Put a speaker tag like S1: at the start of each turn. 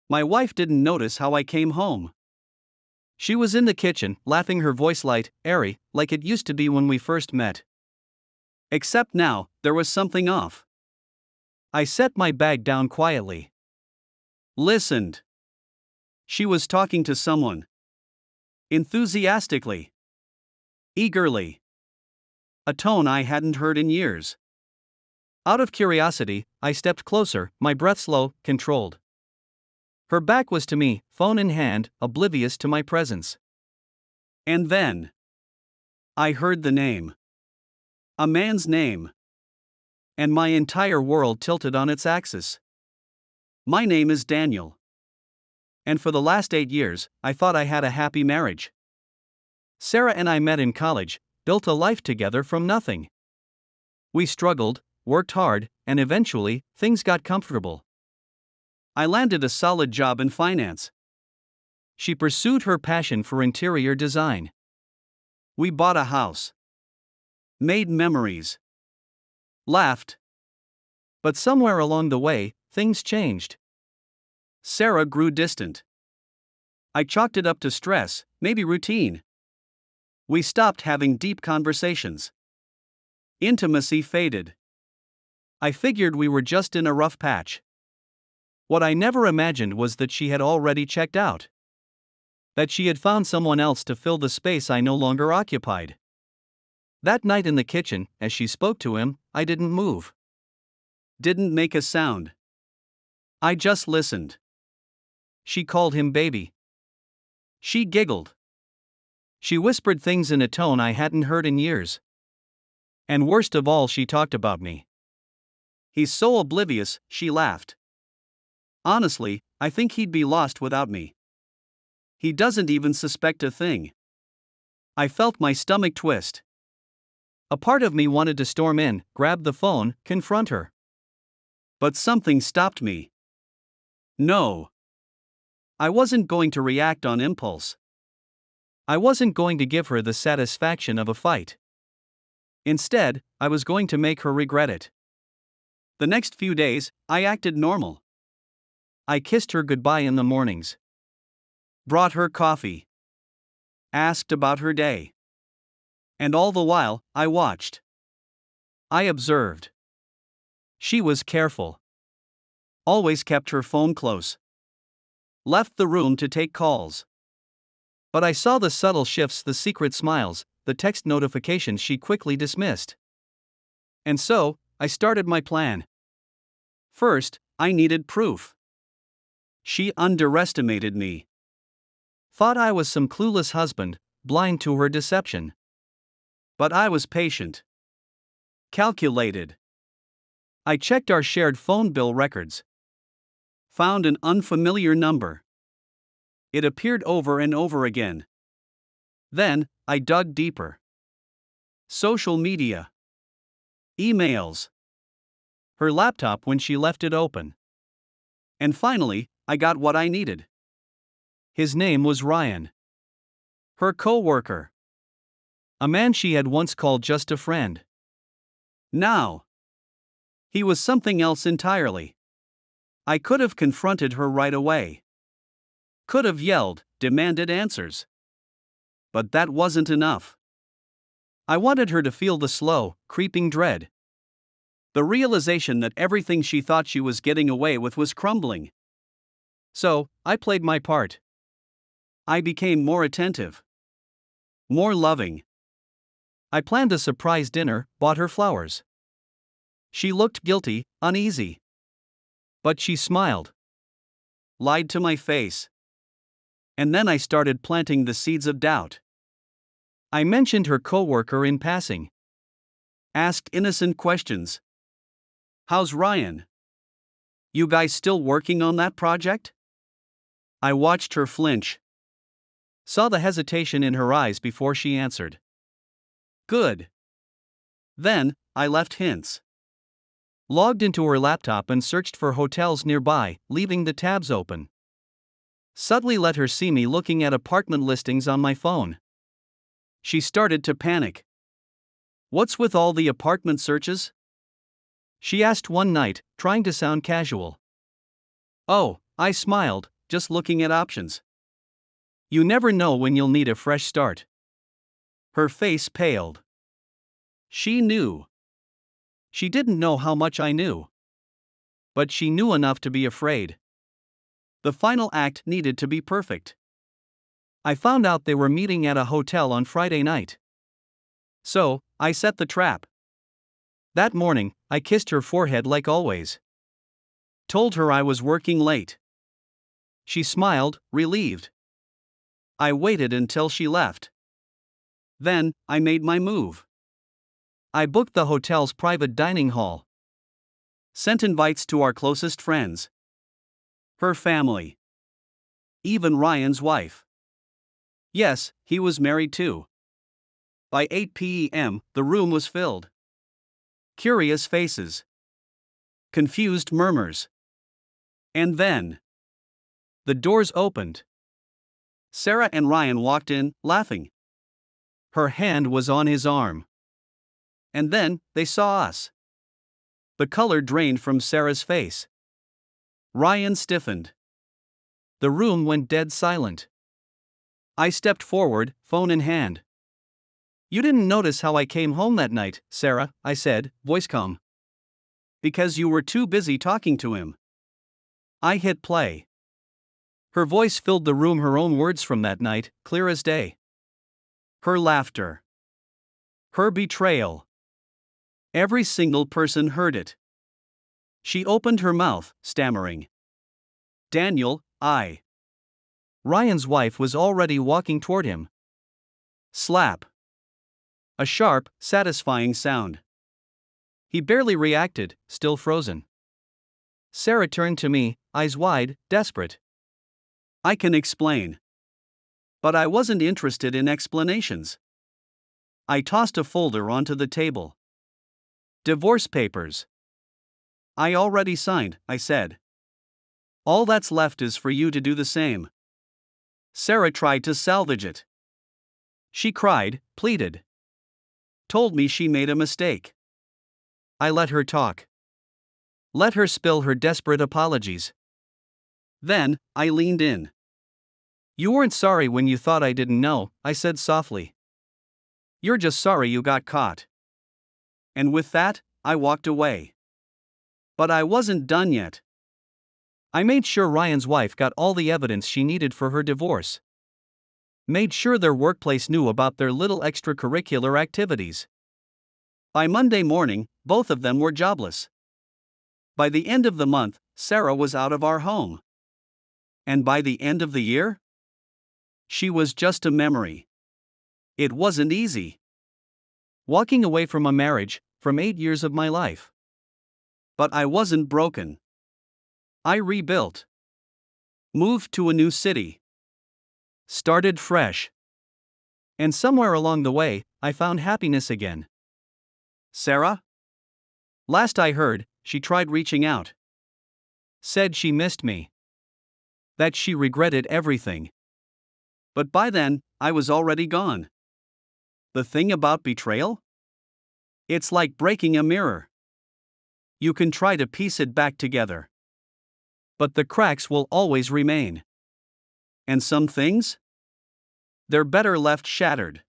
S1: My wife didn't notice how I came home. She was in the kitchen, laughing, her voice light, airy, like it used to be when we first met. Except now, there was something off. I set my bag down quietly. Listened. She was talking to someone. Enthusiastically. Eagerly. A tone I hadn't heard in years. Out of curiosity, I stepped closer, my breath slow, controlled. Her back was to me, phone in hand, oblivious to my presence. And then I heard the name. A man's name. And my entire world tilted on its axis. My name is Daniel. And for the last 8 years, I thought I had a happy marriage. Sarah and I met in college, built a life together from nothing. We struggled, worked hard, and eventually, things got comfortable. I landed a solid job in finance. She pursued her passion for interior design. We bought a house. Made memories. Laughed. But somewhere along the way, things changed. Sarah grew distant. I chalked it up to stress, maybe routine. We stopped having deep conversations. Intimacy faded. I figured we were just in a rough patch. What I never imagined was that she had already checked out. That she had found someone else to fill the space I no longer occupied. That night in the kitchen, as she spoke to him, I didn't move. Didn't make a sound. I just listened. She called him baby. She giggled. She whispered things in a tone I hadn't heard in years. And worst of all, she talked about me. He's so oblivious, she laughed. Honestly, I think he'd be lost without me. He doesn't even suspect a thing. I felt my stomach twist. A part of me wanted to storm in, grab the phone, confront her. But something stopped me. No. I wasn't going to react on impulse. I wasn't going to give her the satisfaction of a fight. Instead, I was going to make her regret it. The next few days, I acted normal. I kissed her goodbye in the mornings. Brought her coffee. Asked about her day. And all the while, I watched. I observed. She was careful. Always kept her phone close. Left the room to take calls. But I saw the subtle shifts, the secret smiles, the text notifications she quickly dismissed. And so, I started my plan. First, I needed proof. She underestimated me. Thought I was some clueless husband, blind to her deception. But I was patient. Calculated. I checked our shared phone bill records. Found an unfamiliar number. It appeared over and over again. Then, I dug deeper. Social media. Emails. Her laptop when she left it open. And finally, I got what I needed. His name was Ryan. Her co-worker. A man she had once called just a friend. Now, he was something else entirely. I could have confronted her right away. Could have yelled, demanded answers. But that wasn't enough. I wanted her to feel the slow, creeping dread. The realization that everything she thought she was getting away with was crumbling. So, I played my part. I became more attentive. More loving. I planned a surprise dinner, bought her flowers. She looked guilty, uneasy. But she smiled. Lied to my face. And then I started planting the seeds of doubt. I mentioned her coworker in passing. Asked innocent questions. How's Ryan? You guys still working on that project? I watched her flinch. Saw the hesitation in her eyes before she answered. Good. Then, I left hints. Logged into her laptop and searched for hotels nearby, leaving the tabs open. Subtly let her see me looking at apartment listings on my phone. She started to panic. What's with all the apartment searches? She asked one night, trying to sound casual. Oh, I smiled, just looking at options. You never know when you'll need a fresh start. Her face paled. She knew. She didn't know how much I knew. But she knew enough to be afraid. The final act needed to be perfect. I found out they were meeting at a hotel on Friday night. So, I set the trap. That morning, I kissed her forehead like always. Told her I was working late. She smiled, relieved. I waited until she left. Then, I made my move. I booked the hotel's private dining hall. Sent invites to our closest friends. Her family. Even Ryan's wife. Yes, he was married too. By 8 p.m., the room was filled. Curious faces. Confused murmurs. And then, the doors opened. Sarah and Ryan walked in, laughing. Her hand was on his arm. And then, they saw us. The color drained from Sarah's face. Ryan stiffened. The room went dead silent. I stepped forward, phone in hand. You didn't notice how I came home that night, Sarah, I said, voice calm. Because you were too busy talking to him. I hit play. Her voice filled the room, her own words from that night, clear as day. Her laughter. Her betrayal. Every single person heard it. She opened her mouth, stammering. Daniel, I. Ryan's wife was already walking toward him. Slap. A sharp, satisfying sound. He barely reacted, still frozen. Sarah turned to me, eyes wide, desperate. I can explain. But I wasn't interested in explanations. I tossed a folder onto the table. Divorce papers. I already signed, I said. All that's left is for you to do the same. Sarah tried to salvage it. She cried, pleaded. Told me she made a mistake. I let her talk. Let her spill her desperate apologies. Then, I leaned in. You weren't sorry when you thought I didn't know, I said softly. You're just sorry you got caught. And with that, I walked away. But I wasn't done yet. I made sure Ryan's wife got all the evidence she needed for her divorce. Made sure their workplace knew about their little extracurricular activities. By Monday morning, both of them were jobless. By the end of the month, Sarah was out of our home. And by the end of the year? She was just a memory. It wasn't easy. Walking away from a marriage, from 8 years of my life. But I wasn't broken. I rebuilt. Moved to a new city. Started fresh. And somewhere along the way, I found happiness again. Sarah? Last I heard, she tried reaching out. Said she missed me. That she regretted everything. But by then, I was already gone. The thing about betrayal? It's like breaking a mirror. You can try to piece it back together. But the cracks will always remain. And some things? They're better left shattered.